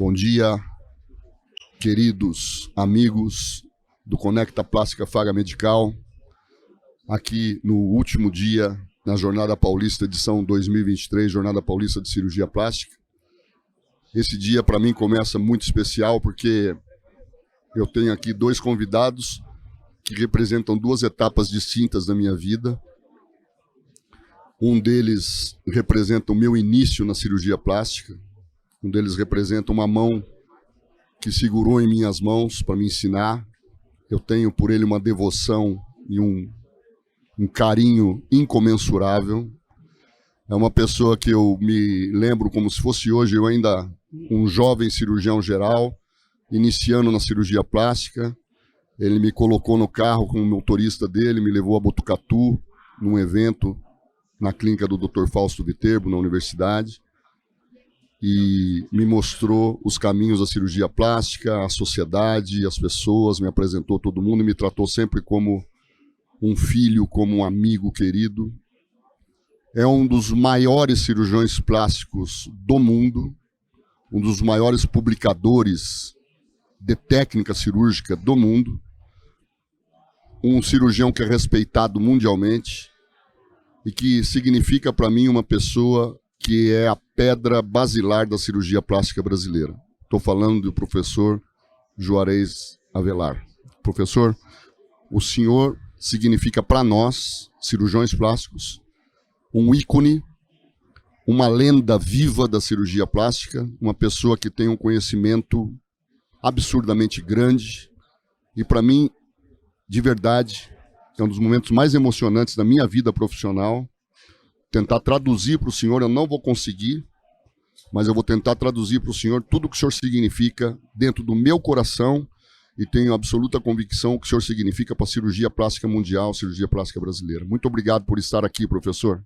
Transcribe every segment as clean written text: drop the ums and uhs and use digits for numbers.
Bom dia, queridos amigos do Conecta Plástica Faga Medical, aqui no último dia, na Jornada Paulista, edição 2023, Jornada Paulista de Cirurgia Plástica. Esse dia, para mim, começa muito especial, porque eu tenho aqui dois convidados que representam duas etapas distintas da minha vida. Um deles representa o meu início na cirurgia plástica. Um deles representa uma mão que segurou em minhas mãos para me ensinar. Eu tenho por ele uma devoção e um carinho incomensurável. É uma pessoa que eu me lembro como se fosse hoje, eu ainda um jovem cirurgião geral, iniciando na cirurgia plástica. Ele me colocou no carro como motorista dele, me levou a Botucatu, num evento na clínica do Dr. Fausto Viterbo, na universidade, e me mostrou os caminhos da cirurgia plástica, a sociedade, as pessoas, me apresentou todo mundo e me tratou sempre como um filho, como um amigo querido. É um dos maiores cirurgiões plásticos do mundo, um dos maiores publicadores de técnica cirúrgica do mundo, um cirurgião que é respeitado mundialmente e que significa para mim uma pessoa que é a pedra basilar da cirurgia plástica brasileira. Estou falando do professor Juarez Avelar. Professor, o senhor significa para nós, cirurgiões plásticos, um ícone, uma lenda viva da cirurgia plástica, uma pessoa que tem um conhecimento absurdamente grande e, para mim, de verdade, é um dos momentos mais emocionantes da minha vida profissional. Tentar traduzir para o senhor, eu não vou conseguir, mas eu vou tentar traduzir para o senhor tudo o que o senhor significa dentro do meu coração e tenho absoluta convicção que o senhor significa para a cirurgia plástica mundial, cirurgia plástica brasileira. Muito obrigado por estar aqui, professor.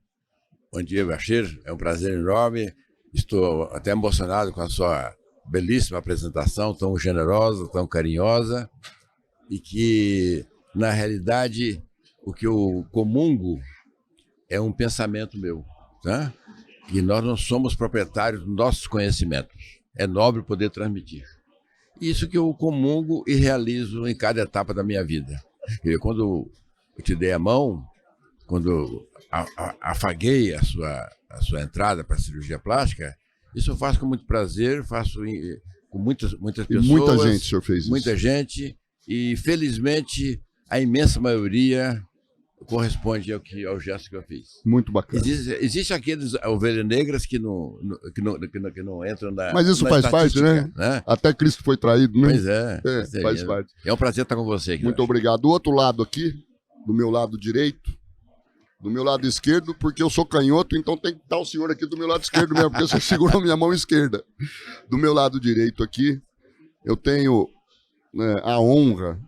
Bom dia, Bashir. É um prazer enorme. Estou até emocionado com a sua belíssima apresentação, tão generosa, tão carinhosa, e que, na realidade, o que eu comungo é um pensamento meu, tá? E nós não somos proprietários dos nossos conhecimentos. É nobre poder transmitir. Isso que eu comungo e realizo em cada etapa da minha vida. E quando eu te dei a mão, quando afaguei a sua entrada para a cirurgia plástica, isso eu faço com muito prazer, faço com muitas pessoas. E muita gente, o senhor fez isso. Muita gente, e felizmente a imensa maioria corresponde ao gesto que eu fiz. Muito bacana. Existe aqueles ovelhas negras que não entram na. Mas isso faz parte, né? Até Cristo foi traído, né? Pois é. Faz parte. É um prazer estar com você aqui. Muito obrigado. Do outro lado aqui, do meu lado direito, do meu lado esquerdo, porque eu sou canhoto, então tem que estar o senhor aqui do meu lado esquerdo mesmo, porque você segurou minha mão esquerda. Do meu lado direito aqui, eu tenho a honra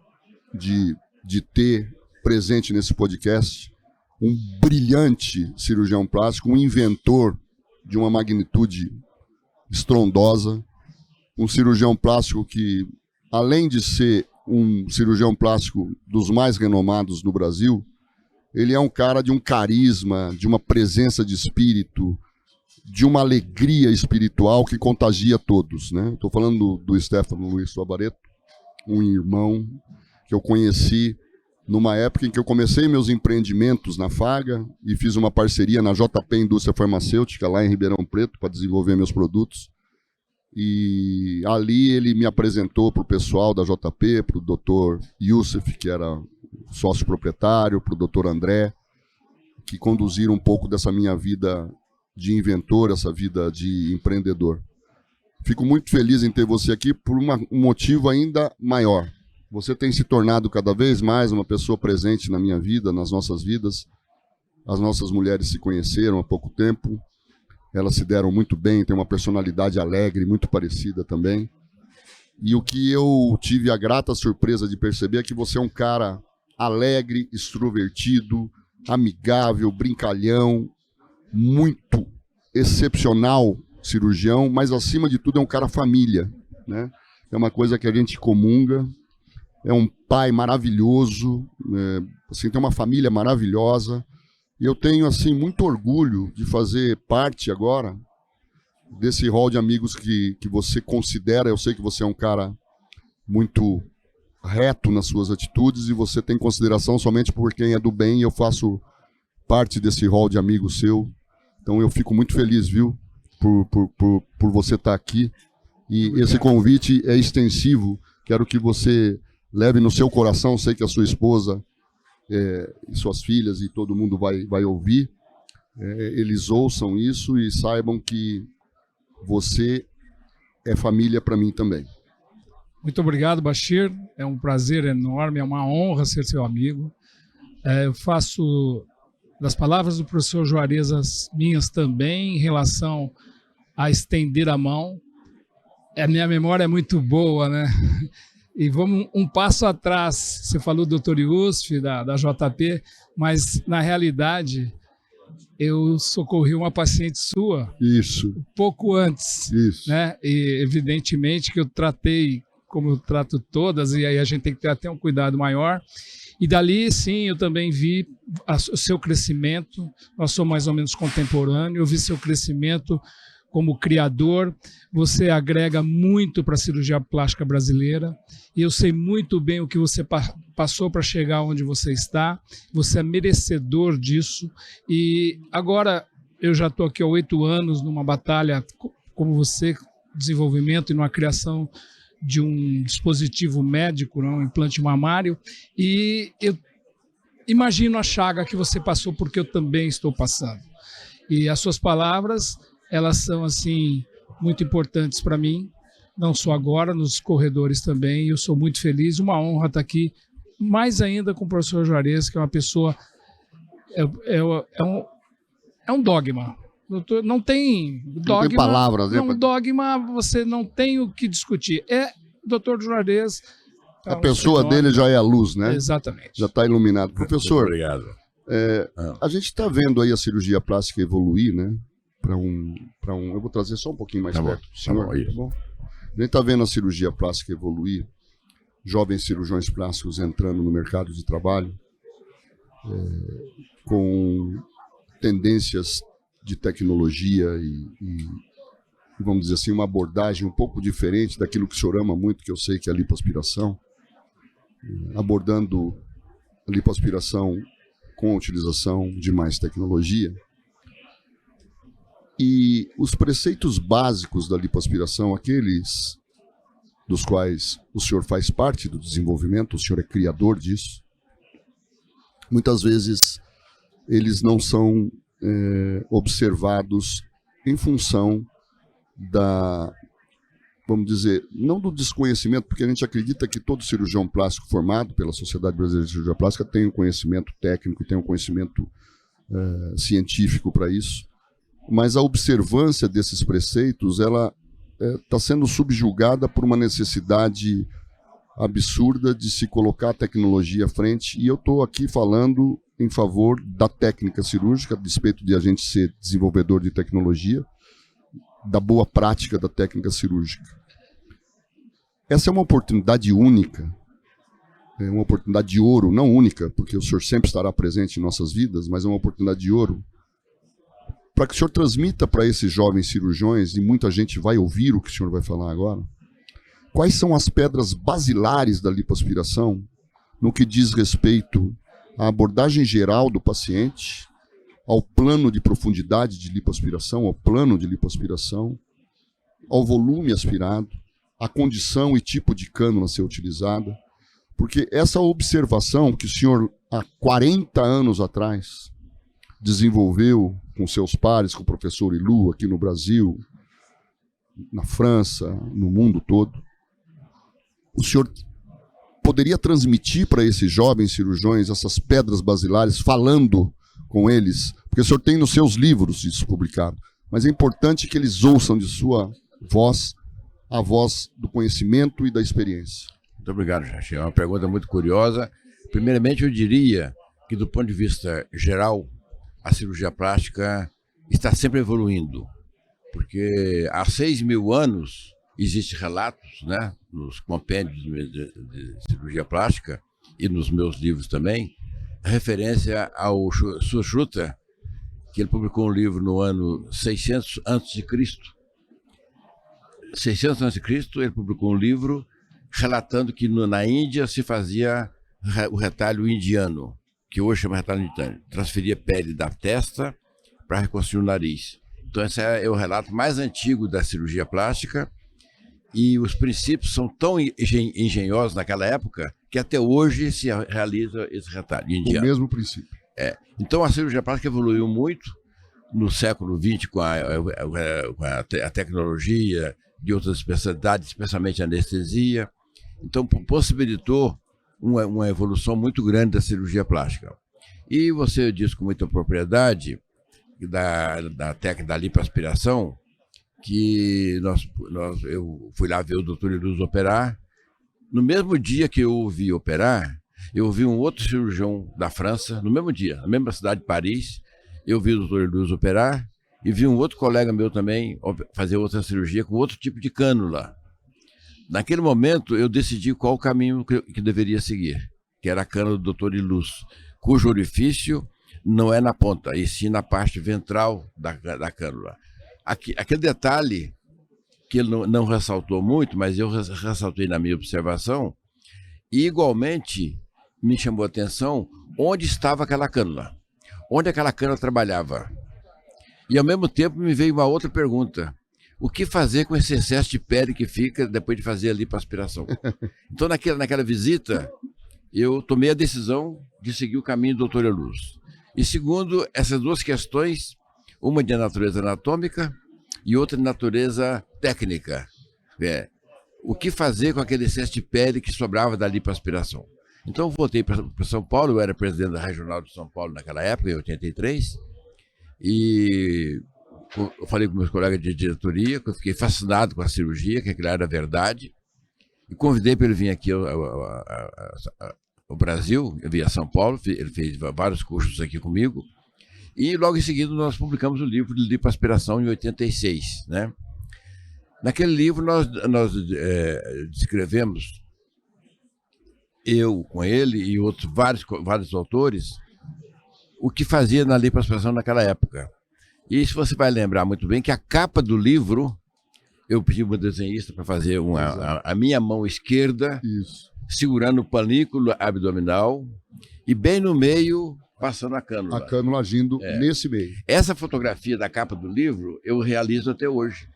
de ter presente nesse podcast um brilhante cirurgião plástico, um inventor de uma magnitude estrondosa, um cirurgião plástico que, além de ser um cirurgião plástico dos mais renomados no Brasil, ele é um cara de um carisma, de uma presença de espírito, de uma alegria espiritual que contagia todos, né? Estou falando do Stefano Luiz Favaretto, um irmão que eu conheci numa época em que eu comecei meus empreendimentos na Faga e fiz uma parceria na JP Indústria Farmacêutica, lá em Ribeirão Preto, para desenvolver meus produtos. E ali ele me apresentou para o pessoal da JP, para o Dr. Youssef, que era sócio proprietário, para o Dr. André, que conduziram um pouco dessa minha vida de inventor, essa vida de empreendedor. Fico muito feliz em ter você aqui por um motivo ainda maior. Você tem se tornado cada vez mais uma pessoa presente na minha vida, nas nossas vidas. As nossas mulheres se conheceram há pouco tempo. Elas se deram muito bem, têm uma personalidade alegre, muito parecida também. E o que eu tive a grata surpresa de perceber é que você é um cara alegre, extrovertido, amigável, brincalhão, muito excepcional cirurgião, mas acima de tudo é um cara família, né? É uma coisa que a gente comunga. É um pai maravilhoso, assim, tem uma família maravilhosa. E eu tenho assim muito orgulho de fazer parte agora desse rol de amigos que você considera. Eu sei que você é um cara muito reto nas suas atitudes e você tem consideração somente por quem é do bem, e eu faço parte desse rol de amigos seu. Então eu fico muito feliz, viu, por você estar aqui. E esse convite é extensivo. Quero que você leve no seu coração. Sei que a sua esposa e suas filhas e todo mundo vai ouvir. Eles ouçam isso e saibam que você é família para mim também. Muito obrigado, Bachir. É um prazer enorme, é uma honra ser seu amigo. Eu faço das palavras do professor Juarez as minhas também, em relação a estender a mão. A minha memória é muito boa, né? E vamos um passo atrás. Você falou do Dr. Yusuf, da JP, mas na realidade eu socorri uma paciente sua. Isso. Pouco antes. Isso. Né? E evidentemente que eu tratei como eu trato todas, e aí a gente tem que ter até um cuidado maior. E dali, sim, eu também vi o seu crescimento. Nós somos mais ou menos contemporâneos. Eu vi seu crescimento como criador. Você agrega muito para a cirurgia plástica brasileira. E eu sei muito bem o que você passou para chegar onde você está. Você é merecedor disso. E agora eu já estou aqui há 8 anos numa batalha como você, desenvolvimento e numa criação de um dispositivo médico, um implante mamário, e eu imagino a chaga que você passou, porque eu também estou passando. E as suas palavras, elas são assim muito importantes para mim, não só agora, nos corredores também. Eu sou muito feliz, uma honra estar aqui, mais ainda com o professor Juarez, que é uma pessoa, é um dogma. Doutor, não tem dogma, não tem palavras, né? Dogma você não tem o que discutir. Dr. Juarez. A pessoa dele já é a luz, né? Exatamente. Já está iluminado. Professor, obrigado. A gente está vendo aí a cirurgia plástica evoluir, né? Eu vou trazer só um pouquinho mais perto. Tá bom. A gente está vendo a cirurgia plástica evoluir, jovens cirurgiões plásticos entrando no mercado de trabalho, com tendências de tecnologia e, vamos dizer assim, uma abordagem um pouco diferente daquilo que o senhor ama muito, que eu sei que é a lipoaspiração, abordando a lipoaspiração com a utilização de mais tecnologia. E os preceitos básicos da lipoaspiração, aqueles dos quais o senhor faz parte do desenvolvimento, o senhor é criador disso, muitas vezes eles não são observados em função vamos dizer, não do desconhecimento, porque a gente acredita que todo cirurgião plástico formado pela Sociedade Brasileira de Cirurgia Plástica tem um conhecimento técnico, tem um conhecimento científico para isso, mas a observância desses preceitos, ela está sendo subjugada por uma necessidade absurda de se colocar a tecnologia à frente, e eu estou aqui falando em favor da técnica cirúrgica, a despeito de a gente ser desenvolvedor de tecnologia, da boa prática da técnica cirúrgica. Essa é uma oportunidade única, é uma oportunidade de ouro, não única, porque o senhor sempre estará presente em nossas vidas, mas é uma oportunidade de ouro, para que o senhor transmita para esses jovens cirurgiões, e muita gente vai ouvir o que o senhor vai falar agora, quais são as pedras basilares da lipoaspiração no que diz respeito à abordagem geral do paciente, ao plano de profundidade de lipoaspiração, ao plano de lipoaspiração, ao volume aspirado, à condição e tipo de cânula a ser utilizada, porque essa observação que o senhor, há 40 anos atrás, desenvolveu com seus pares, com o professor Ilu, aqui no Brasil, na França, no mundo todo, o senhor poderia transmitir para esses jovens cirurgiões essas pedras basilares, falando com eles, porque o senhor tem nos seus livros isso publicado, mas é importante que eles ouçam de sua voz a voz do conhecimento e da experiência. Muito obrigado, Jachi. É uma pergunta muito curiosa. Primeiramente, eu diria que, do ponto de vista geral, a cirurgia plástica está sempre evoluindo, porque há 6.000 anos existem relatos, né, nos compêndios de cirurgia plástica e nos meus livros também, referência ao Sushruta, que ele publicou um livro no ano 600 a.C., 600 a.C., ele publicou um livro relatando que na Índia se fazia o retalho indiano, que hoje chama retalho indiano. Transferia pele da testa para reconstruir o nariz. Então esse é o relato mais antigo da cirurgia plástica, e os princípios são tão engenhosos naquela época que até hoje se realiza esse retalho indiano. O mesmo princípio. Então a cirurgia plástica evoluiu muito no século XX com a tecnologia de outras especialidades, especialmente a anestesia. Então possibilitou uma evolução muito grande da cirurgia plástica. E você diz com muita propriedade da técnica da lipoaspiração, que eu fui lá ver o doutor Ilus operar. No mesmo dia que eu o vi operar, eu vi um outro cirurgião da França, no mesmo dia, na mesma cidade de Paris. Eu vi o doutor Ilus operar e vi um outro colega meu também fazer outra cirurgia com outro tipo de cânula. Naquele momento, eu decidi qual o caminho que deveria seguir, que era a cânula do doutor Ilus, cujo orifício não é na ponta, e sim na parte ventral da cânula. Aquele detalhe que ele não ressaltou muito, mas eu ressaltei na minha observação, e igualmente me chamou a atenção onde estava aquela cânula, onde aquela cânula trabalhava. E ao mesmo tempo me veio uma outra pergunta: o que fazer com esse excesso de pele que fica depois de fazer a lipoaspiração? Então naquela visita eu tomei a decisão de seguir o caminho do Dr. Ilus. E segundo, essas duas questões, uma de natureza anatômica e outra de natureza técnica. O que fazer com aquele excesso de pele que sobrava da lipoaspiração? Então eu voltei para São Paulo, eu era presidente da Regional de São Paulo naquela época, em 83, e eu falei com meus colegas de diretoria, que eu fiquei fascinado com a cirurgia, que aquilo era verdade, e convidei para ele vir aqui ao Brasil, eu vim a São Paulo, ele fez vários cursos aqui comigo, e logo em seguida nós publicamos o livro de lipoaspiração em 86, né? Naquele livro nós descrevemos, eu com ele e outros vários autores, o que fazia na lipoaspiração naquela época. E se você vai lembrar muito bem que a capa do livro, eu pedi para um desenhista para fazer a minha mão esquerda, Isso. segurando o panículo abdominal e bem no meio passando a cânula. A cânula agindo nesse meio. Essa fotografia da capa do livro eu realizo até hoje.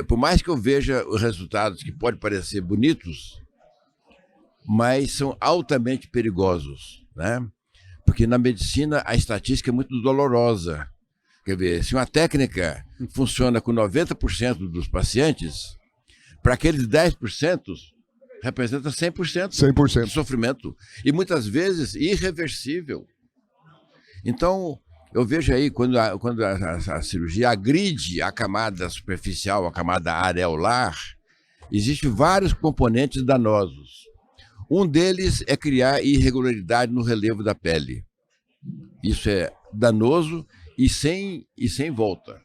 Por mais que eu veja os resultados que podem parecer bonitos, mas são altamente perigosos, né? Porque na medicina a estatística é muito dolorosa. Quer ver, se uma técnica funciona com 90% dos pacientes, para aqueles 10% representa 100% 100%. de sofrimento. E muitas vezes irreversível. Então, eu vejo aí, quando a cirurgia agride a camada superficial, a camada areolar, existem vários componentes danosos. Um deles é criar irregularidade no relevo da pele. Isso é danoso e sem volta.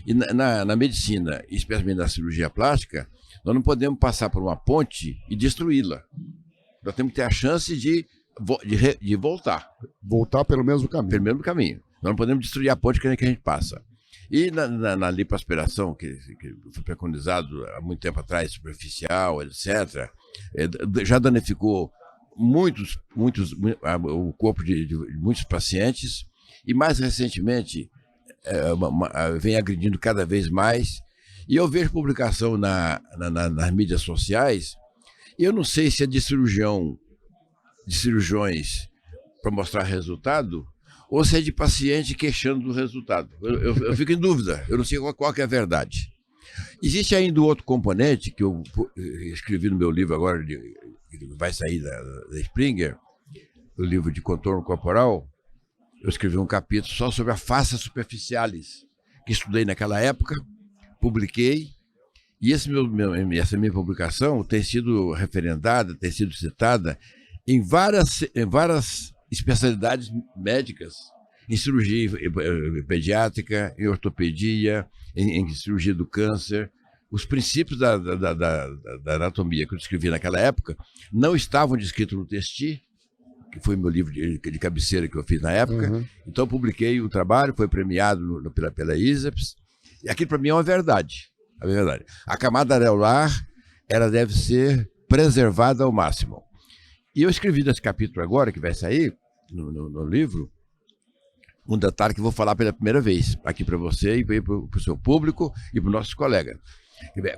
E na medicina, especialmente na cirurgia plástica, nós não podemos passar por uma ponte e destruí-la. Nós temos que ter a chance de voltar. Voltar pelo mesmo caminho. Pelo mesmo caminho. Nós não podemos destruir a ponte que a gente passa. E na lipoaspiração, que foi preconizado há muito tempo atrás, superficial, etc., já danificou o corpo de muitos pacientes, e mais recentemente vem agredindo cada vez mais. E eu vejo publicação nas mídias sociais, e eu não sei se é de cirurgiões para mostrar resultado, ou se é de paciente queixando do resultado. Eu fico em dúvida, eu não sei qual que é a verdade. Existe ainda outro componente que eu escrevi no meu livro agora, que vai sair da Springer, o livro de contorno corporal. Eu escrevi um capítulo só sobre a fascia superficialis, que estudei naquela época, publiquei, e essa minha publicação tem sido referendada, tem sido citada em várias especialidades médicas, em cirurgia pediátrica, em ortopedia, em cirurgia do câncer. Os princípios da anatomia que eu descrevi naquela época não estavam descritos no Testi, que foi meu livro de cabeceira que eu fiz na época. Uhum. Então eu publiquei o trabalho, foi premiado pela ISEPS, e aquilo para mim é uma verdade. É verdade. A camada areolar, ela deve ser preservada ao máximo. E eu escrevi nesse capítulo agora, que vai sair no livro, um detalhe que eu vou falar pela primeira vez, aqui para você e para o seu público e para os nossos colegas.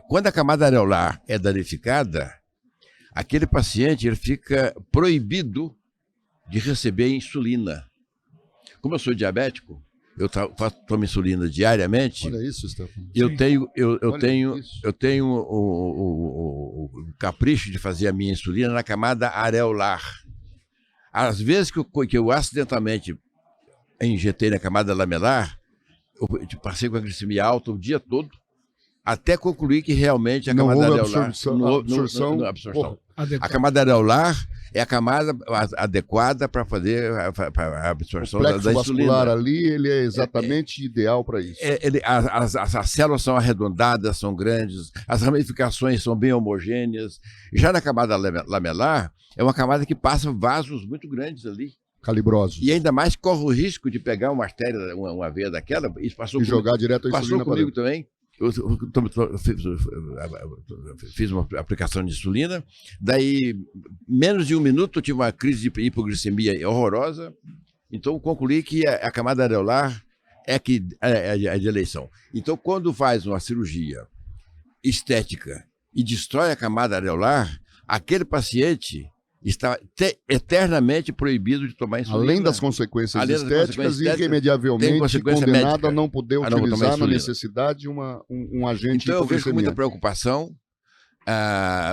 Quando a camada areolar é danificada, aquele paciente ele fica proibido de receber insulina. Como eu sou diabético, eu tomo insulina diariamente. Olha isso, Stefano. Eu tenho o capricho de fazer a minha insulina na camada areolar. Às vezes que eu acidentalmente injetei na camada lamelar, eu passei com a glicemia alta o dia todo, até concluir que realmente a camada areolar... absorção. A camada areolar é a camada adequada para fazer a absorção da insulina. O plexo vascular ali, ele é exatamente ideal para isso. As células são arredondadas, são grandes, as ramificações são bem homogêneas. Já na camada lamelar, é uma camada que passa vasos muito grandes ali. Calibrosos. E ainda mais corre o risco de pegar uma artéria, uma veia daquela, isso passou e jogar direto a insulina passou comigo também. Eu fiz uma aplicação de insulina, daí menos de um minuto eu tive uma crise de hipoglicemia horrorosa, então concluí que a camada areolar é de eleição. Então quando faz uma cirurgia estética e destrói a camada areolar, aquele paciente está eternamente proibido de tomar insulina. Além das consequências estéticas, irremediavelmente condenado a não poder utilizar na necessidade um agente. Então eu vejo com muita preocupação.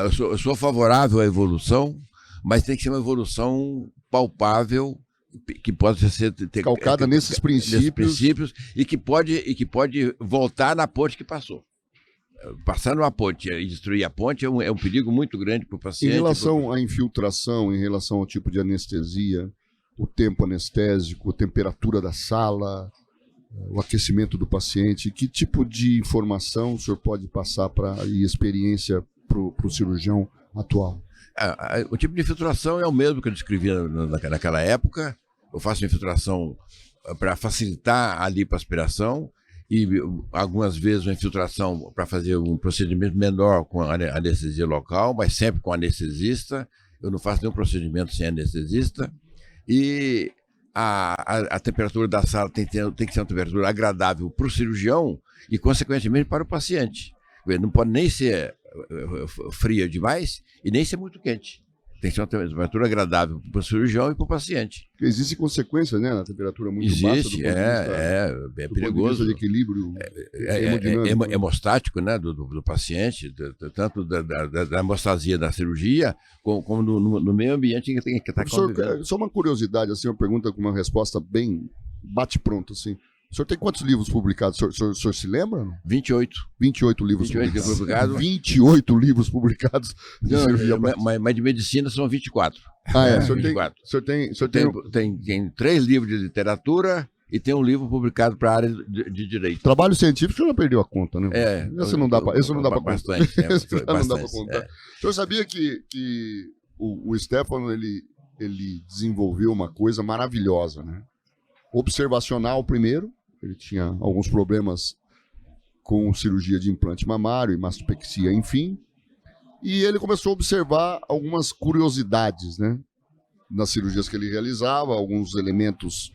Eu sou favorável à evolução, mas tem que ser uma evolução palpável, que pode ser calcada nesses princípios e que pode voltar na ponte que passou. Passar numa ponte e destruir a ponte é um perigo muito grande para o paciente. Em relação à infiltração, em relação ao tipo de anestesia, o tempo anestésico, a temperatura da sala, o aquecimento do paciente, que tipo de informação o senhor pode passar e experiência para o cirurgião atual? O tipo de infiltração é o mesmo que eu descrevia naquela época. Eu faço infiltração para facilitar a lipoaspiração, e algumas vezes uma infiltração para fazer um procedimento menor com anestesia local, mas sempre com anestesista. Eu não faço nenhum procedimento sem anestesista. E a temperatura da sala tem que ser uma temperatura agradável para o cirurgião e, consequentemente, para o paciente. Não pode nem ser fria demais e nem ser muito quente. Tem que ser uma temperatura agradável para o cirurgião e para o paciente. Existe consequência, né, na temperatura muito baixa? Existe, é perigoso. De equilíbrio hemostático, né, do paciente, tanto da hemostasia da cirurgia, como no meio ambiente que tem que estar convivendo. Só uma curiosidade, assim, uma pergunta com uma resposta bem bate-pronto, assim. O senhor tem quantos livros publicados? O senhor se lembra? 28. 28 livros 28 publicados. 28 livros publicados de cirurgia plástica. Mas de medicina são 24. Ah, é? O senhor 24. O senhor tem 3 livros de literatura e tem um livro publicado para a área de direito. Trabalho científico, o senhor não perdeu a conta, né? Isso não dá para contar. O senhor sabia que o Stefano, ele desenvolveu uma coisa maravilhosa, né? Observacional primeiro. Ele tinha alguns problemas com cirurgia de implante mamário e mastopexia, enfim. E ele começou a observar algumas curiosidades, né, nas cirurgias que ele realizava, alguns elementos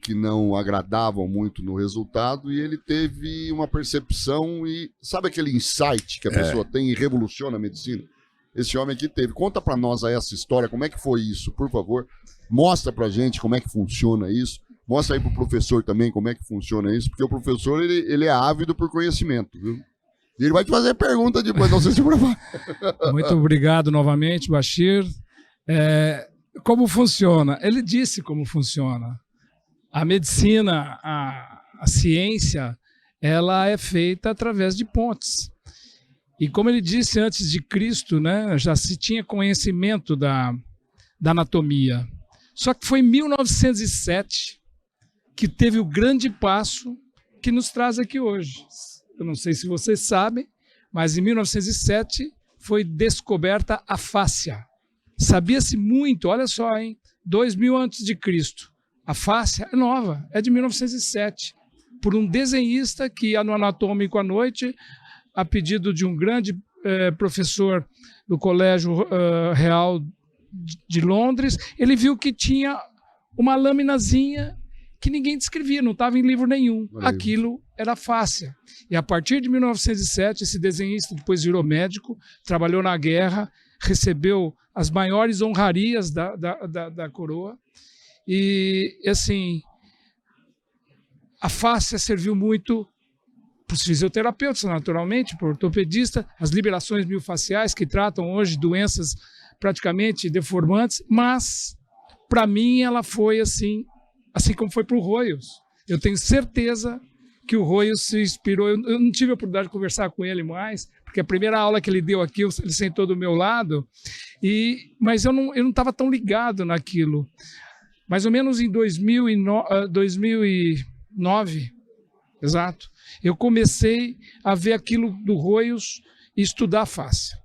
que não agradavam muito no resultado, e ele teve uma percepção e sabe aquele insight que a pessoa tem e revoluciona a medicina? Esse homem aqui teve. Conta para nós aí essa história, como é que foi isso, por favor. Mostra pra gente como é que funciona isso. Mostra aí pro professor também como é que funciona isso, porque o professor, ele é ávido por conhecimento, viu? E ele vai te fazer pergunta depois, não sei se provar. Muito obrigado novamente, Bashir. Como funciona? Ele disse como funciona. A medicina, a ciência, ela é feita através de pontes. E como ele disse antes de Cristo, né, já se tinha conhecimento da anatomia. Só que foi em 1907 que teve o grande passo que nos traz aqui hoje. Eu não sei se vocês sabem, mas em 1907 foi descoberta a fáscia. Sabia-se muito, olha só, 2000 antes de Cristo. A fáscia é nova, é de 1907, por um desenhista que ia no Anatômico à noite, a pedido de um grande professor do Colégio Real de Londres, ele viu que tinha uma laminazinha que ninguém descrevia, não estava em livro nenhum. Aquilo era fáscia. E a partir de 1907, esse desenhista depois virou médico, trabalhou na guerra, recebeu as maiores honrarias da coroa. E, assim, a fáscia serviu muito para os fisioterapeutas, naturalmente, para o ortopedista, as liberações miofasciais que tratam hoje doenças praticamente deformantes, mas, para mim, ela foi assim como foi para o Royals. Eu tenho certeza que o Royals se inspirou. Eu não tive a oportunidade de conversar com ele mais, porque a primeira aula que ele deu aqui, ele sentou do meu lado, mas eu não estava tão ligado naquilo. Mais ou menos em 2009, exato, eu comecei a ver aquilo do Royals e estudar a fáscia.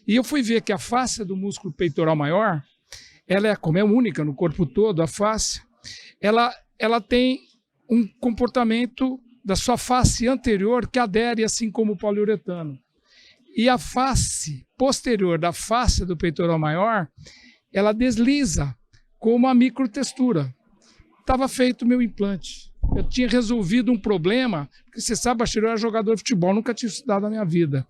E eu fui ver que a fáscia do músculo peitoral maior, como é única no corpo todo, a fáscia, ela tem um comportamento da sua face anterior que adere, assim como o poliuretano. E a face posterior da face do peitoral maior, ela desliza como a microtextura. Estava feito o meu implante. Eu tinha resolvido um problema, porque você sabe, Bachir, eu era jogador de futebol, nunca tinha estudado na minha vida.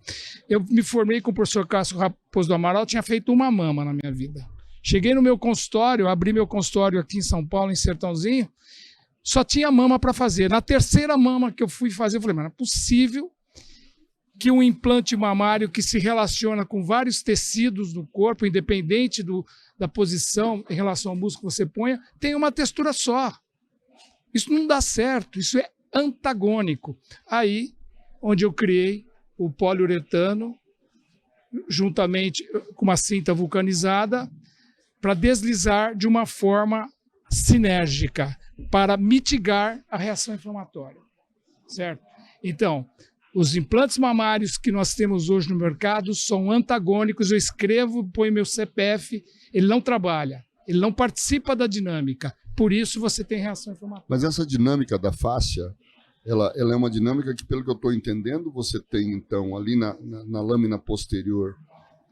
Eu me formei com o professor Cássio Raposo do Amaral, tinha feito uma mama na minha vida. Cheguei no meu consultório, abri meu consultório aqui em São Paulo, em Sertãozinho, só tinha mama para fazer. Na terceira mama que eu fui fazer, eu falei, mas não é possível que um implante mamário que se relaciona com vários tecidos do corpo, independente da posição em relação ao músculo que você ponha, tenha uma textura só. Isso não dá certo, isso é antagônico. Aí, onde eu criei o poliuretano, juntamente com uma cinta vulcanizada, para deslizar de uma forma sinérgica, para mitigar a reação inflamatória, certo? Então, os implantes mamários que nós temos hoje no mercado são antagônicos, eu escrevo, ponho meu CPF, ele não trabalha, ele não participa da dinâmica, por isso você tem reação inflamatória. Mas essa dinâmica da fáscia, ela é uma dinâmica que, pelo que eu estou entendendo, você tem, então, ali na lâmina posterior,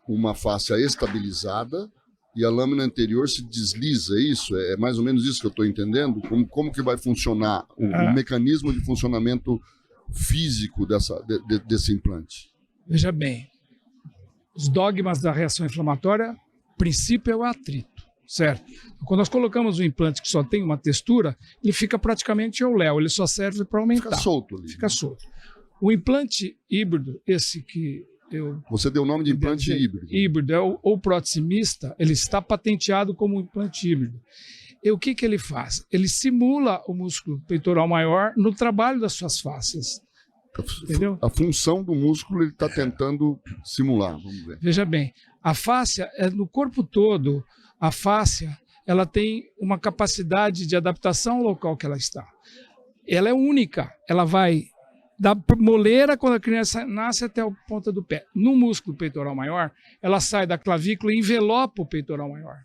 uma fáscia estabilizada, e a lâmina anterior se desliza, é isso? É mais ou menos isso que eu estou entendendo? Como que vai funcionar o mecanismo de funcionamento físico desse implante? Veja bem, os dogmas da reação inflamatória, o princípio é o atrito, certo? Quando nós colocamos um implante que só tem uma textura, ele fica praticamente ao léu, ele só serve para aumentar. Fica solto ali. Fica solto. O implante híbrido, esse que você deu o nome de implante híbrido. Híbrido, ou prótese mista, ele está patenteado como implante híbrido. E o que ele faz? Ele simula o músculo peitoral maior no trabalho das suas fáscias. Entendeu? A função do músculo ele está tentando simular, vamos ver. Veja bem, a fáscia, no corpo todo, a fáscia, ela tem uma capacidade de adaptação ao local que ela está. Ela é única, ela vai da moleira, quando a criança nasce, até a ponta do pé. No músculo peitoral maior, ela sai da clavícula e envelopa o peitoral maior.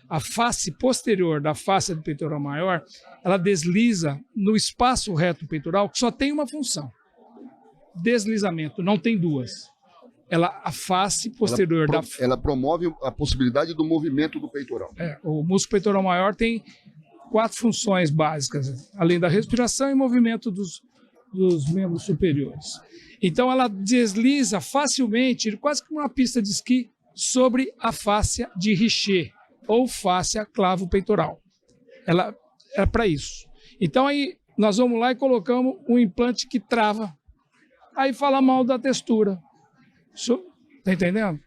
A face posterior da face do peitoral maior, ela desliza no espaço reto peitoral, que só tem uma função. Deslizamento, não tem duas. A face posterior ela promove a possibilidade do movimento do peitoral. O músculo peitoral maior tem 4 funções básicas, além da respiração e movimento dos membros superiores. Então ela desliza facilmente, quase como uma pista de esqui, sobre a fáscia de Richer, ou fáscia clavo-peitoral. Ela é para isso. Então aí nós vamos lá e colocamos um implante que trava. Aí fala mal da textura. Está entendendo?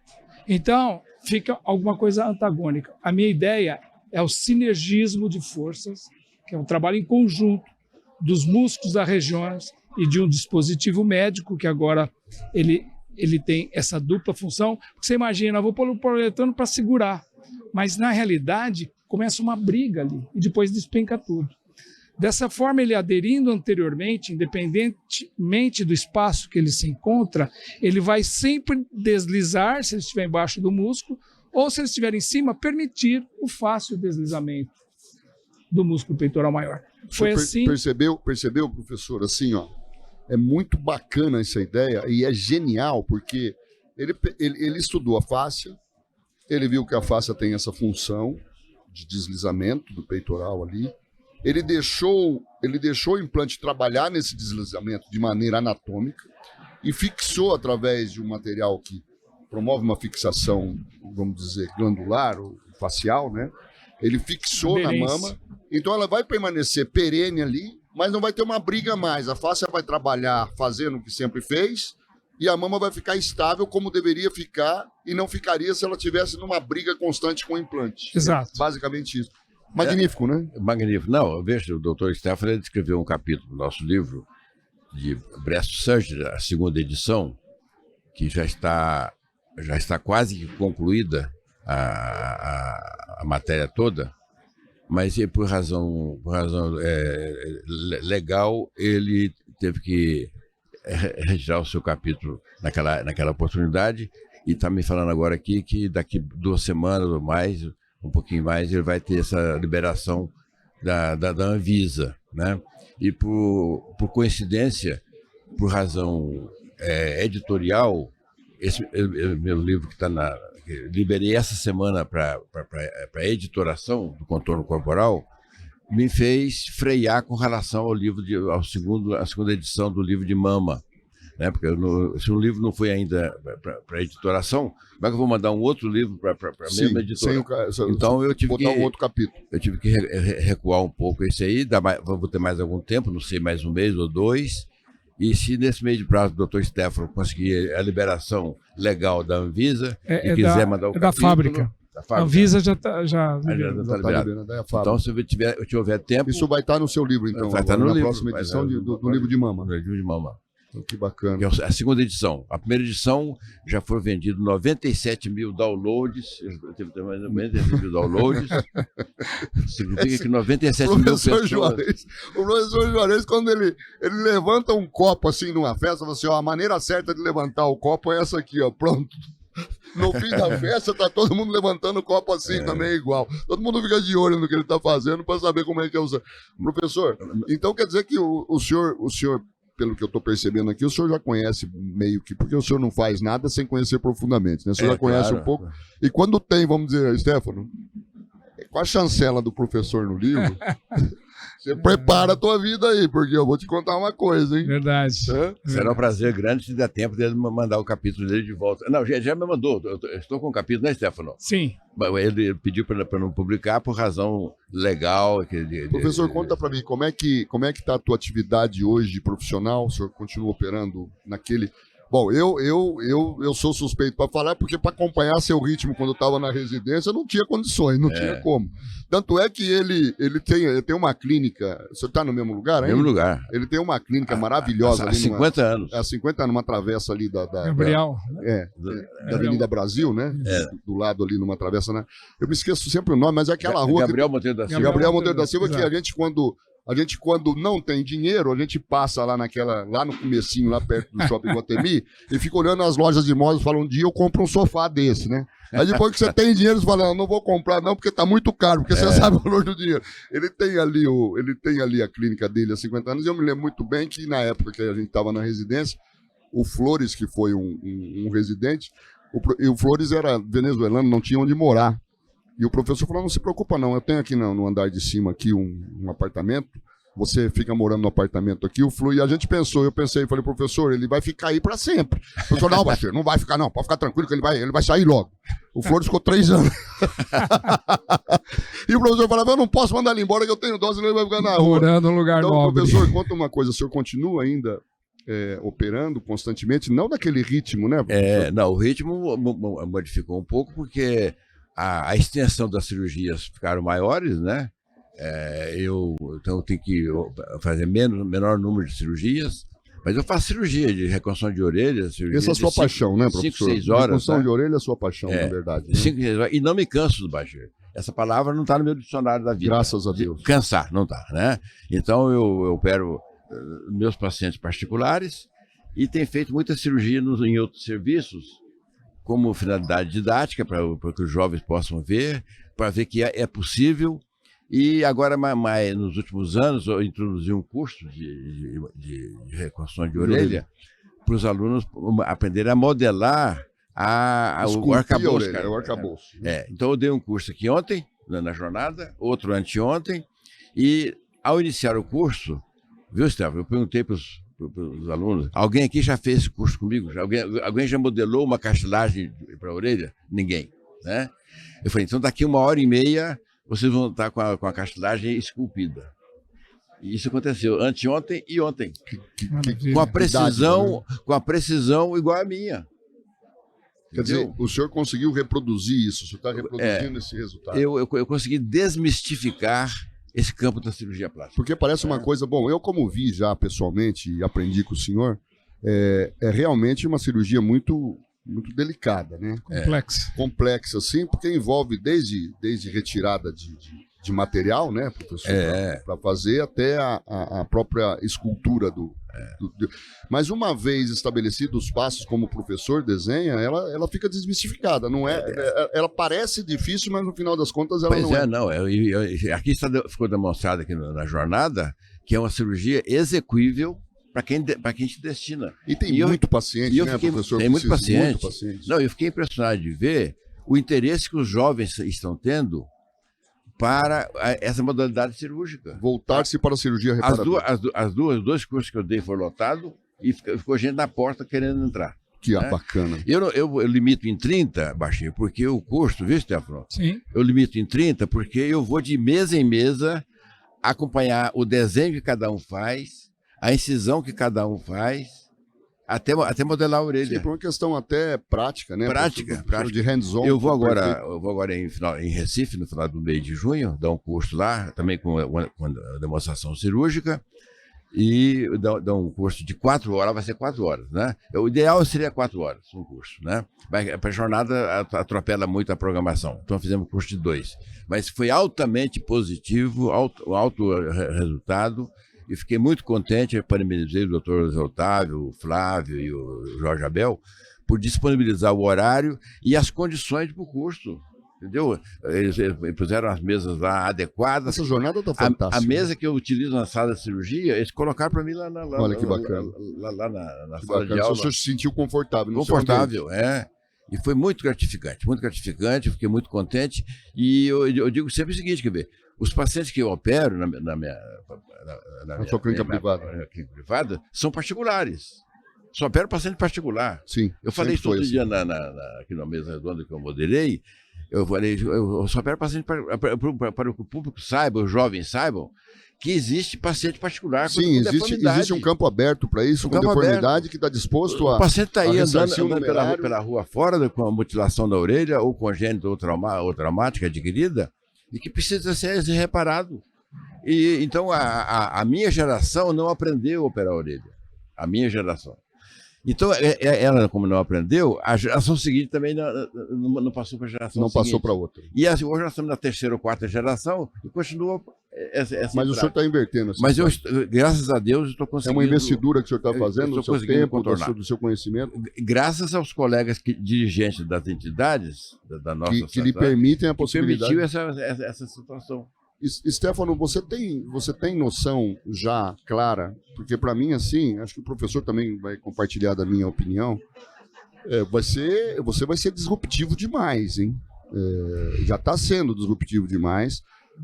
Então fica alguma coisa antagônica. A minha ideia é o sinergismo de forças, que é um trabalho em conjunto dos músculos das regiões e de um dispositivo médico que agora ele tem essa dupla função. Porque você imagina, eu vou pôr o poliuretano para segurar, mas na realidade começa uma briga ali e depois despenca tudo. Dessa forma, ele aderindo anteriormente, independentemente do espaço que ele se encontra, ele vai sempre deslizar, se ele estiver embaixo do músculo, ou se ele estiver em cima, permitir o fácil deslizamento do músculo peitoral maior. Foi assim. Percebeu, professor? Assim, ó, É muito bacana essa ideia e é genial, porque ele estudou a fáscia, ele viu que a fáscia tem essa função de deslizamento do peitoral ali. Ele deixou o implante trabalhar nesse deslizamento de maneira anatômica e fixou através de um material que promove uma fixação, vamos dizer, glandular ou facial, né? Ele fixou na mama, então ela vai permanecer perene ali, mas não vai ter uma briga mais. A fáscia vai trabalhar fazendo o que sempre fez e a mama vai ficar estável como deveria ficar e não ficaria se ela tivesse numa briga constante com o implante. Exato. É basicamente isso. Magnífico, né? Magnífico. Não, veja, o Dr. Stefano escreveu um capítulo do nosso livro de Breast Surgery, a segunda edição, que já está quase que concluída a matéria toda, mas por razão legal ele teve que retirar o seu capítulo naquela oportunidade e está me falando agora aqui que daqui 2 semanas ou mais, um pouquinho mais, ele vai ter essa liberação da Anvisa, né? E por coincidência, por razão editorial, esse meu livro que liberei essa semana para editoração do contorno corporal, me fez frear com relação ao livro à segunda edição do livro de mama, né? Porque se o livro não foi ainda para editoração, como é que eu vou mandar um outro livro para a mesma editora? Então eu tive que botar um outro capítulo. Eu tive que recuar um pouco esse aí, vou ter mais algum tempo, não sei, mais 1 mês ou 2. E se nesse meio de prazo o Dr. Stefano conseguir a liberação legal da Anvisa e quiser mandar o capítulo... da fábrica. A Anvisa já está liberado. Então, se eu tiver tempo... Isso vai estar no seu livro, então, vai estar na próxima edição do livro de mama. Do livro de mama. Que bacana. Que é a segunda edição. A primeira edição já foi vendido 97 mil downloads. Teve também 97 mil downloads. Significa que 97 mil pessoas... O professor Juarez, quando ele levanta um copo assim numa festa, fala assim, ó, a maneira certa de levantar o copo é essa aqui, ó, pronto. No fim da festa tá todo mundo levantando o copo assim também igual. Todo mundo fica de olho no que ele tá fazendo para saber como é que é o... Professor, então quer dizer que o senhor, pelo que eu estou percebendo aqui, o senhor já conhece meio que, porque o senhor não faz nada sem conhecer profundamente, né? O senhor já conhece um pouco. E quando tem, vamos dizer, Stefano, com a chancela do professor no livro, você prepara a tua vida aí, porque eu vou te contar uma coisa, hein? Verdade. Será um prazer grande se der tempo dele mandar o capítulo dele de volta. Não, já me mandou. Eu estou com o capítulo, né, Stefano? Sim. Ele pediu para não publicar por razão legal. Professor, conta para mim, como é que está a tua atividade hoje de profissional? O senhor continua operando naquele... Bom, eu sou suspeito para falar, porque para acompanhar seu ritmo quando eu estava na residência, não tinha condições, não tinha como. Tanto é que ele tem uma clínica. O senhor está no mesmo lugar, hein? No mesmo lugar. Ele tem uma clínica maravilhosa. Há 50 anos. Há 50 anos, numa travessa ali da Gabriel. Da Avenida Brasil, né? Do lado ali, numa travessa. Né? Eu me esqueço sempre o nome, mas é aquela rua. Gabriel Monteiro da Silva. Gabriel Monteiro da Silva, que a gente, quando não tem dinheiro, a gente passa lá no comecinho, lá perto do Shopping Guatemi, e fica olhando as lojas de imóveis e fala, um dia eu compro um sofá desse, né? Aí depois que você tem dinheiro, você fala, não vou comprar não, porque tá muito caro, porque você sabe o valor do dinheiro. Ele tem ali a clínica dele há 50 anos, e eu me lembro muito bem que na época que a gente estava na residência, o Flores, que foi um residente, e o Flores era venezuelano, não tinha onde morar. E o professor falou, não se preocupa não, eu tenho aqui no andar de cima aqui um apartamento, você fica morando no apartamento aqui, e a gente eu pensei, falei, professor, ele vai ficar aí para sempre. O professor, não, Bachir, não vai ficar não, pode ficar tranquilo que ele vai sair logo. O Flores ficou 3 anos. E o professor falava, eu não posso mandar ele embora que eu tenho dose, ele vai ficar na rua. Morando num lugar nobre. Professor, conta uma coisa, o senhor continua ainda operando constantemente, não daquele ritmo, né, professor? Não, o ritmo modificou um pouco, porque a extensão das cirurgias ficaram maiores, né? Então eu tenho que fazer menor número de cirurgias, mas eu faço cirurgia de reconstrução de orelha. Essa é a sua paixão, né, professor? 5, 6 horas. Reconstrução de orelha é a sua paixão, na verdade. Né? 5, 6 horas. E não me canso do Bachir. Essa palavra não está no meu dicionário da vida. Graças a Deus. Cansar, não está, né? Então eu opero meus pacientes particulares e tenho feito muita cirurgia em outros serviços, como finalidade didática, para que os jovens possam ver, para ver que é possível. E agora, nos últimos anos, eu introduzi um curso de reconstrução de orelha para os alunos aprenderem a modelar o arcabouço. O arcabouço. Então, eu dei um curso aqui ontem, na jornada, outro anteontem, e ao iniciar o curso, viu, Stefano, eu perguntei para os alunos, alguém aqui já fez esse curso comigo? Alguém já modelou uma cartilagem para a orelha? Ninguém, né? Eu falei, então daqui 1h30 vocês vão estar com a cartilagem esculpida. E isso aconteceu anteontem e ontem. Com a precisão igual a minha. Quer dizer, o senhor conseguiu reproduzir isso, o senhor está reproduzindo esse resultado. Eu consegui desmistificar esse campo da cirurgia plástica. Porque parece uma coisa... Bom, eu como vi já pessoalmente e aprendi com o senhor, é realmente uma cirurgia muito delicada, né? Complexa, sim, porque envolve desde retirada de material, né, professor, para fazer até a própria escultura Mas uma vez estabelecidos os passos como o professor desenha, ela fica desmistificada, não ela parece difícil, mas no final das contas ela não é. Aqui ficou demonstrado aqui na jornada que é uma cirurgia execuível para quem se destina. E tem muito paciente, né, professor? Tem muito paciente. Não, eu fiquei impressionado de ver o interesse que os jovens estão tendo para essa modalidade cirúrgica. Voltar-se para a cirurgia reparadora. Os dois cursos que eu dei foram lotados e ficou gente na porta querendo entrar. Que bacana. Eu limito em 30, Baixinho, porque o curso, viu, Stefano? Sim. Eu limito em 30 porque eu vou de mesa em mesa acompanhar o desenho que cada um faz, a incisão que cada um faz, até modelar a orelha. Sim, por uma questão até prática, né? Prática. De hands-on. Eu vou agora em Recife, no final do mês de junho, dar um curso lá, também com a demonstração cirúrgica, e dar um curso de 4 horas, vai ser 4 horas, né? O ideal seria 4 horas, um curso, né? A jornada atropela muito a programação, então fizemos um curso de 2. Mas foi altamente positivo, alto resultado, e fiquei muito contente, parabenizei o doutor José Otávio, o Flávio e o Jorge Abel por disponibilizar o horário e as condições para o curso, entendeu? Eles puseram as mesas lá adequadas. Essa jornada está fantástica. A mesa que eu utilizo na sala de cirurgia, eles colocaram para mim lá Olha que bacana. Lá na sala de aula. O senhor se sentiu confortável. Confortável, E foi muito gratificante, eu fiquei muito contente. E eu digo sempre o seguinte, quer ver, os pacientes que eu opero na minha sua clínica privada são particulares. Só opero paciente particular. Sim. Eu falei isso todo dia aqui na mesa redonda que eu modelei. Eu falei, eu só opero paciente para que o público saiba, os jovens saibam, que existe paciente particular com existe um campo aberto para isso, com deformidade, que está disposto a... O paciente está aí andando pela rua fora com a mutilação da orelha, ou congênita ou traumática adquirida, e que precisa ser reparado. E então a minha geração não aprendeu a operar a orelha. A minha geração. Então, ela, como não aprendeu, a geração seguinte também não passou para a geração seguinte. Não passou para outra. E assim, hoje nós estamos na 3ª ou 4ª geração e continua essa Mas o senhor está invertendo. Mas eu, graças a Deus, estou conseguindo... É uma investidura que o senhor está fazendo do seu tempo, do seu conhecimento. Graças aos colegas dirigentes das entidades da nossa que lhe permitem a possibilidade. Que permitiu essa situação. Stefano, você tem noção já clara, porque para mim, assim, acho que o professor também vai compartilhar da minha opinião, você vai ser disruptivo demais, hein? Já está sendo disruptivo demais,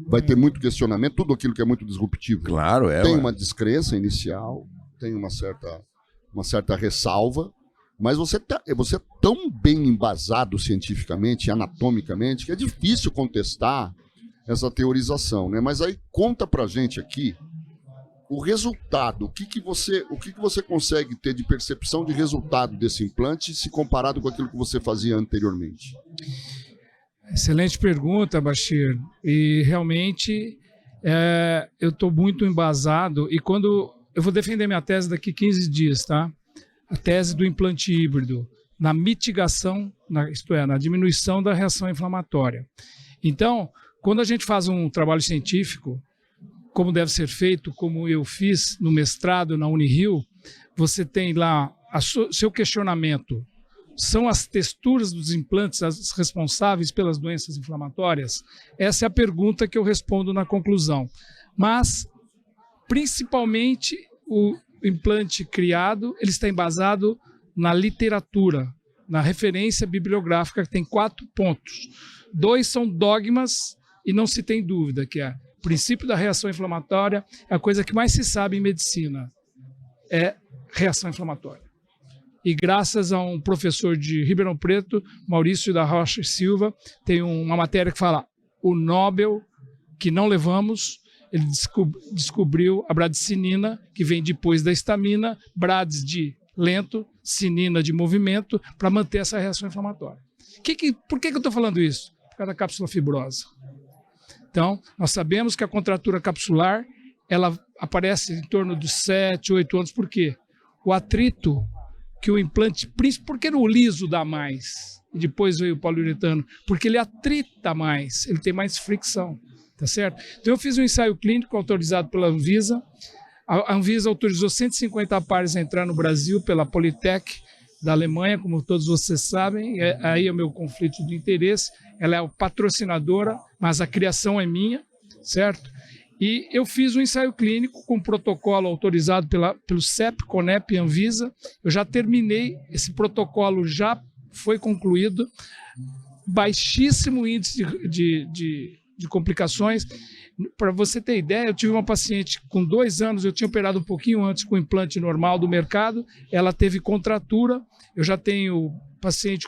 vai ter muito questionamento, tudo aquilo que é muito disruptivo. Claro, tem uma descrença inicial, tem uma certa ressalva, mas você é tão bem embasado cientificamente, anatomicamente, que é difícil contestar essa teorização, né? Mas aí conta pra gente aqui o resultado, o que você consegue ter de percepção de resultado desse implante se comparado com aquilo que você fazia anteriormente? Excelente pergunta, Bashir. E realmente eu estou muito embasado, e quando eu vou defender minha tese daqui 15 dias, tá? A tese do implante híbrido na mitigação, isto é, na diminuição da reação inflamatória. Então, quando a gente faz um trabalho científico, como deve ser feito, como eu fiz no mestrado na Unirio, você tem lá seu questionamento são as texturas dos implantes as responsáveis pelas doenças inflamatórias? Essa é a pergunta que eu respondo na conclusão. Mas, principalmente, o implante criado, ele está embasado na literatura, na referência bibliográfica, que tem 4 pontos. 2 são dogmas e não se tem dúvida, que é o princípio da reação inflamatória, é a coisa que mais se sabe em medicina, é reação inflamatória. E graças a um professor de Ribeirão Preto, Maurício da Rocha Silva, tem uma matéria que fala o Nobel que não levamos, ele descobriu a bradcinina, que vem depois da histamina, brades de lento, cinina de movimento, para manter essa reação inflamatória. Por que eu estou falando isso? Por causa da cápsula fibrosa. Então, nós sabemos que a contratura capsular, ela aparece em torno dos 7, 8 anos. Por quê? O atrito que o implante, porque o liso dá mais, e depois veio o poliuretano, porque ele atrita mais, ele tem mais fricção, tá certo? Então eu fiz um ensaio clínico autorizado pela Anvisa. A Anvisa autorizou 150 pares a entrar no Brasil pela Politec da Alemanha, como todos vocês sabem. Aí é o meu conflito de interesse. Ela é a patrocinadora, mas a criação é minha, certo? E eu fiz um ensaio clínico com protocolo autorizado pelo CEP, CONEP e Anvisa. Eu já terminei, esse protocolo já foi concluído. Baixíssimo índice de complicações. Para você ter ideia, eu tive uma paciente com 2 anos, eu tinha operado um pouquinho antes com o implante normal do mercado, ela teve contratura. Eu já tenho paciente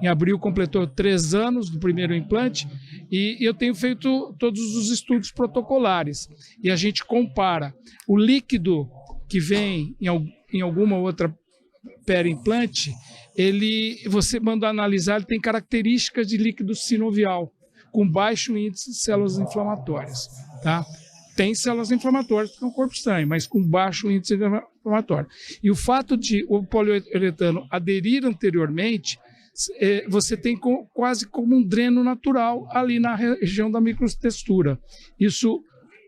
em abril completou 3 anos do primeiro implante, e eu tenho feito todos os estudos protocolares. E a gente compara o líquido que vem em alguma outra perimplante, você manda analisar, ele tem características de líquido sinovial, com baixo índice de células inflamatórias, tá? Tem células inflamatórias porque é um corpo estranho, mas com baixo índice inflamatório. E o fato de o poliuretano aderir anteriormente, você tem quase como um dreno natural ali na região da microtextura. Isso,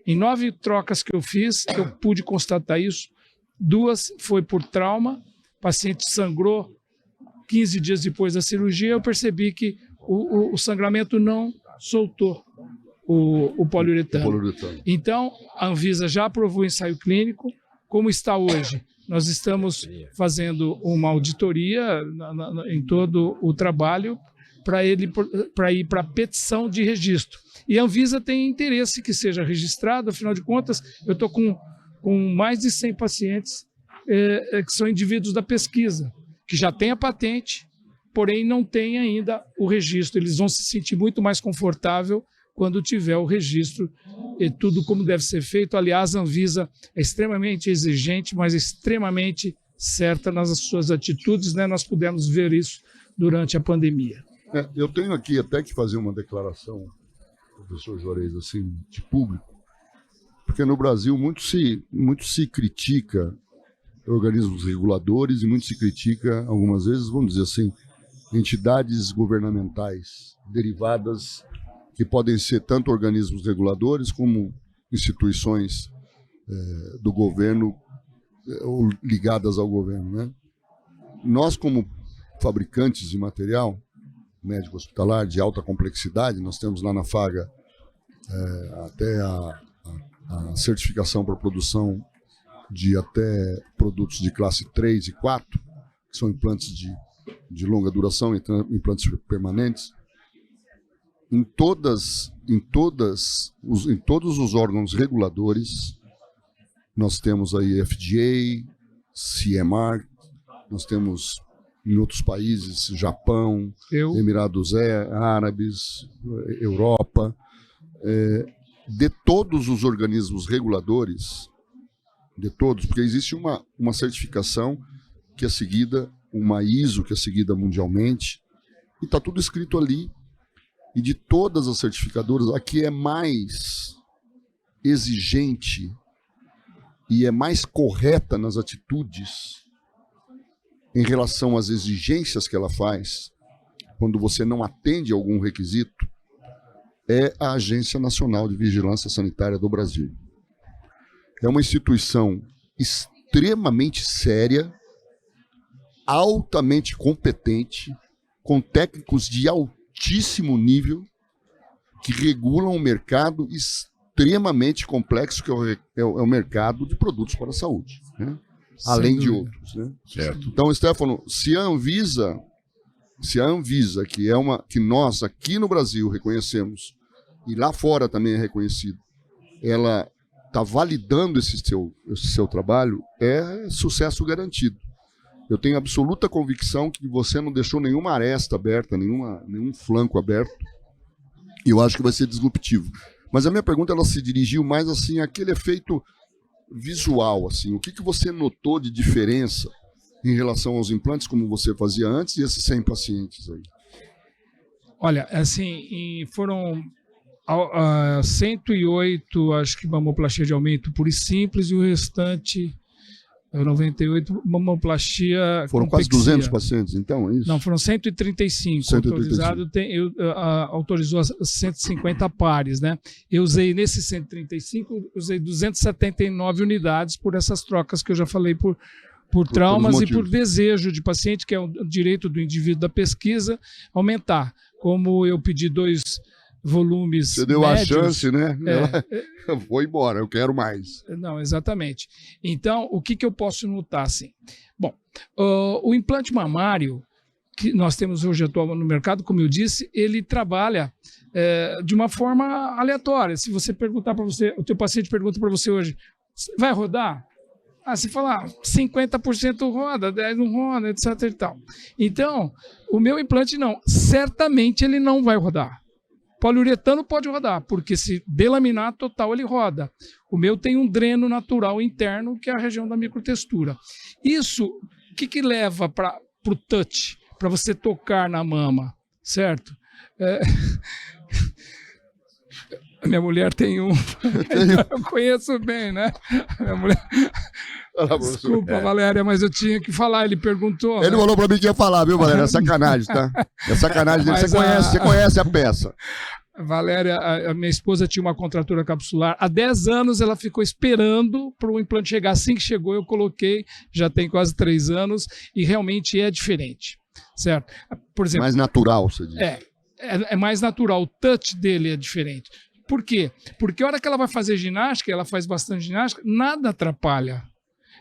em 9 trocas que eu fiz, eu pude constatar isso. 2 foi por trauma, o paciente sangrou 15 dias depois da cirurgia, eu percebi que o sangramento não soltou o poliuretano. Então, a Anvisa já aprovou o ensaio clínico. Como está hoje? Nós estamos fazendo uma auditoria em todo o trabalho para ir para a petição de registro. E a Anvisa tem interesse que seja registrado, afinal de contas, eu estou com mais de 100 pacientes que são indivíduos da pesquisa, que já têm a patente, porém não têm ainda o registro. Eles vão se sentir muito mais confortável quando tiver o registro e tudo como deve ser feito. Aliás, a Anvisa é extremamente exigente, mas extremamente certa nas suas atitudes, né? Nós pudemos ver isso durante a pandemia. Eu tenho aqui até que fazer uma declaração, professor Juarez, assim, de público, porque no Brasil muito se critica organismos reguladores e muito se critica, algumas vezes, vamos dizer assim, entidades governamentais derivadas, que podem ser tanto organismos reguladores como instituições do governo ou ligadas ao governo, né? Nós, como fabricantes de material médico hospitalar de alta complexidade, nós temos lá na FAGA até a certificação para produção de até produtos de classe 3 e 4, que são implantes de longa duração, implantes permanentes. Em todos os órgãos reguladores, nós temos aí FDA, CMR, nós temos em outros países, Japão, Emirados Árabes, Europa, de todos os organismos reguladores, de todos, porque existe uma certificação que é seguida, uma ISO que é seguida mundialmente, e está tudo escrito ali. E de todas as certificadoras, a que é mais exigente e é mais correta nas atitudes em relação às exigências que ela faz, quando você não atende a algum requisito, é a Agência Nacional de Vigilância Sanitária do Brasil. É uma instituição extremamente séria, altamente competente, com técnicos de altíssimo nível, que regulam um mercado extremamente complexo, que é o mercado de produtos para a saúde, né? Além de outros, né? Certo. Então, Stefano, se a Anvisa, que nós aqui no Brasil reconhecemos, e lá fora também é reconhecido, ela está validando esse seu trabalho, é sucesso garantido. Eu tenho absoluta convicção que você não deixou nenhuma aresta aberta, nenhum flanco aberto, e eu acho que vai ser disruptivo. Mas a minha pergunta, ela se dirigiu mais assim àquele efeito visual, assim. O que você notou de diferença em relação aos implantes, como você fazia antes, e esses 100 pacientes aí? Olha, assim, foram 108, acho que mamoplastia de aumento puro e simples, e o restante, 98, mamoplastia Foram quase 200 pacientes, então, é isso? Não, foram 135. 135. Autorizou 150 pares, né? Eu usei, nesses 135, usei 279 unidades por essas trocas que eu já falei, por traumas e por desejo de paciente, que é o direito do indivíduo da pesquisa, aumentar. Como eu pedi 2 volumes Você deu médios, a chance, né? Ela foi embora, eu quero mais. Não, exatamente. Então, o que eu posso notar, assim? Bom, o implante mamário que nós temos hoje atual no mercado, como eu disse, ele trabalha de uma forma aleatória. Se você perguntar para você, o teu paciente pergunta para você hoje, vai rodar? Se falar 50% roda, 10% não roda, etc. e tal. Então, o meu implante não, certamente ele não vai rodar. Poliuretano pode rodar, porque se delaminar total ele roda. O meu tem um dreno natural interno, que é a região da microtextura. Isso, o que leva para o touch? Para você tocar na mama, certo? A minha mulher tem um, eu conheço bem, né? A minha mulher... Desculpa, Valéria, mas eu tinha que falar, ele perguntou. Ele falou pra mim que ia falar, viu, Valéria? É sacanagem, tá? É sacanagem dele. Você conhece a peça. Valéria, a minha esposa tinha uma contratura capsular. Há 10 anos ela ficou esperando para o implante chegar. Assim que chegou, eu coloquei, já tem quase 3 anos, e realmente é diferente, certo? Por exemplo, mais natural, você diz. É mais natural, o touch dele é diferente. Por quê? Porque a hora que ela vai fazer ginástica, ela faz bastante ginástica, nada atrapalha.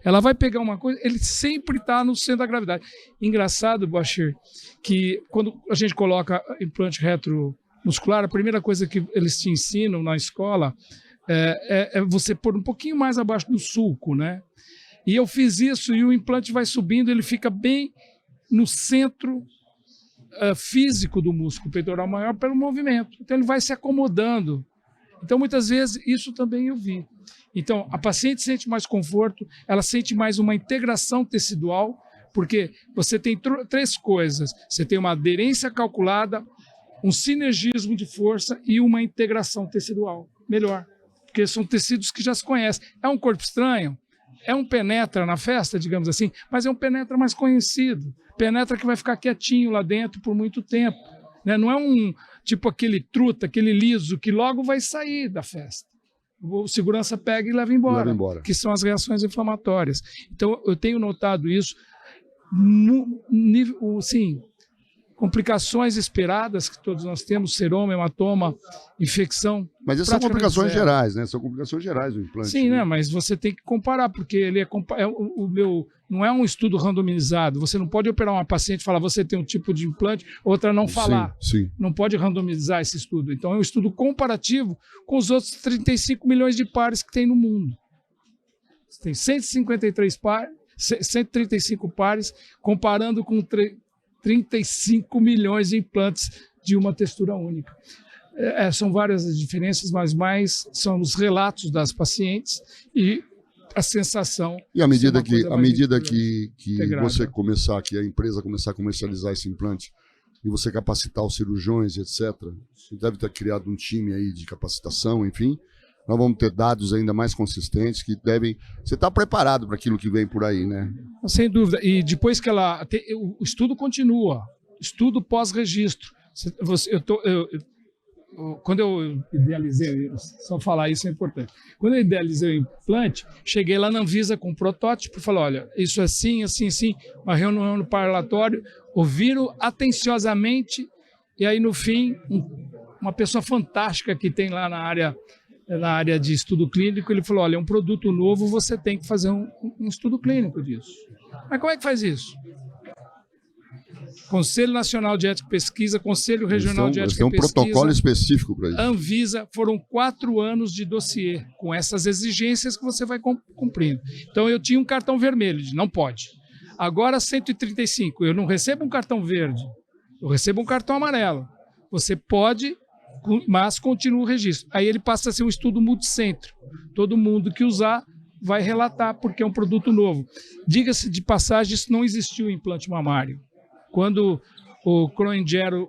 Ela vai pegar uma coisa, ele sempre está no centro da gravidade. Engraçado, Bashir, que quando a gente coloca implante retromuscular, a primeira coisa que eles te ensinam na escola é você pôr um pouquinho mais abaixo do sulco, né? E eu fiz isso e o implante vai subindo, ele fica bem no centro físico do músculo peitoral maior pelo movimento. Então ele vai se acomodando. Então muitas vezes isso também eu vi. Então, a paciente sente mais conforto, ela sente mais uma integração tecidual, porque você tem 3 coisas. Você tem uma aderência calculada, um sinergismo de força e uma integração tecidual. Melhor, porque são tecidos que já se conhecem. É um corpo estranho? É um penetra na festa, digamos assim, mas é um penetra mais conhecido. Penetra que vai ficar quietinho lá dentro por muito tempo. Né? Não é um tipo aquele truta, aquele liso, que logo vai sair da festa. O segurança pega e leva embora, que são as reações inflamatórias. Então, eu tenho notado isso, sim, complicações esperadas que todos nós temos, seroma, hematoma, infecção. Mas essas são complicações gerais, né? São complicações gerais do implante. Sim, né? Mas você tem que comparar, porque ele não é um estudo randomizado. Você não pode operar uma paciente e falar, você tem um tipo de implante, outra não falar. Sim. Não pode randomizar esse estudo. Então é um estudo comparativo com os outros 35 milhões de pares que tem no mundo. Você tem 135 pares, comparando com 35 milhões de implantes de uma textura única. São várias as diferenças, mas mais são os relatos das pacientes e a sensação. E à medida que você começar, que a empresa começar a comercializar esse implante e você capacitar os cirurgiões, etc., você deve ter criado um time aí de capacitação, enfim, nós vamos ter dados ainda mais consistentes que devem... Você está preparado para aquilo que vem por aí, né? Sem dúvida. E depois que o estudo continua, estudo pós-registro. quando eu idealizei, só falar isso é importante, quando eu idealizei o implante, cheguei lá na Anvisa com um protótipo e falei, olha, isso é assim, assim, assim, uma reunião no parlatório, ouviram atenciosamente, e aí no fim, uma pessoa fantástica que tem lá na área de estudo clínico, ele falou, olha, é um produto novo, você tem que fazer um estudo clínico disso. Mas como é que faz isso? Conselho Nacional de Ética e Pesquisa, Conselho Regional de Ética e Pesquisa. Tem um protocolo específico para isso. Anvisa, foram 4 anos de dossiê, com essas exigências que você vai cumprindo. Então, eu tinha um cartão vermelho, de não pode. Agora, 135, eu não recebo um cartão verde, eu recebo um cartão amarelo. Você pode, mas continua o registro. Aí ele passa a ser um estudo multicentro. Todo mundo que usar vai relatar, porque é um produto novo. Diga-se de passagem, isso não existiu em implante mamário. Quando o Krohn e Gero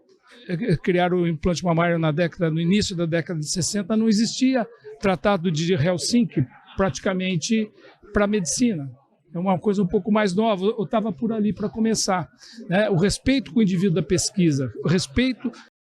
criaram o implante mamário no início da década de 60, não existia tratado de Helsinki praticamente para a medicina. É uma coisa um pouco mais nova, eu estava por ali para começar. Né? O respeito com o indivíduo da pesquisa, o respeito